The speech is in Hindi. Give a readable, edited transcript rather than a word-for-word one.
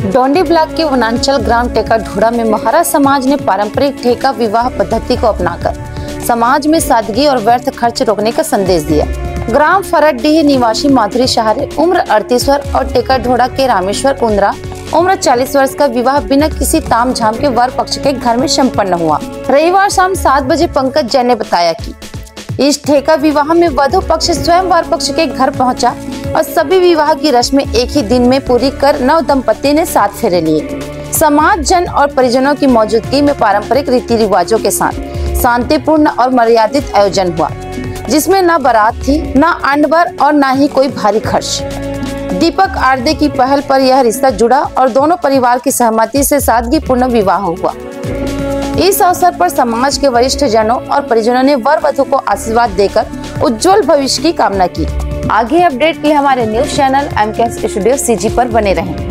डोंडी ब्लॉक के वनांचल ग्राम टेका ढोड़ा में महारा समाज ने पारंपरिक ठेका विवाह पद्धति को अपनाकर समाज में सादगी और व्यर्थ खर्च रोकने का संदेश दिया। ग्राम फरडडीह निवासी माधुरी शहारे उम्र 38 वर्ष और टेका ढोड़ा के रामेश्वर उंद्रा उम्र 40 वर्ष का विवाह बिना किसी तामझाम के वर पक्ष के घर में संपन्न हुआ। रविवार शाम 7 बजे पंकज जैन ने बताया कि इस ठेका विवाह में वधु पक्ष स्वयं वर पक्ष के घर पहुंचा और सभी विवाह की रस्में एक ही दिन में पूरी कर नव दंपति ने 7 फेरे लिए। समाज जन और परिजनों की मौजूदगी में पारंपरिक रीति रिवाजों के साथ शांतिपूर्ण और मर्यादित आयोजन हुआ, जिसमें न बारात थी, न आडंबर और न ही कोई भारी खर्च। दीपक आरदे की पहल पर यह रिश्ता जुड़ा और दोनों परिवार की सहमति से सादगीपूर्ण विवाह हुआ। इस अवसर पर समाज के वरिष्ठ जनों और परिजनों ने वर वधु को आशीर्वाद देकर उज्जवल भविष्य की कामना की। आगे अपडेट के लिए हमारे news channel MK studio CG पर बने रहें।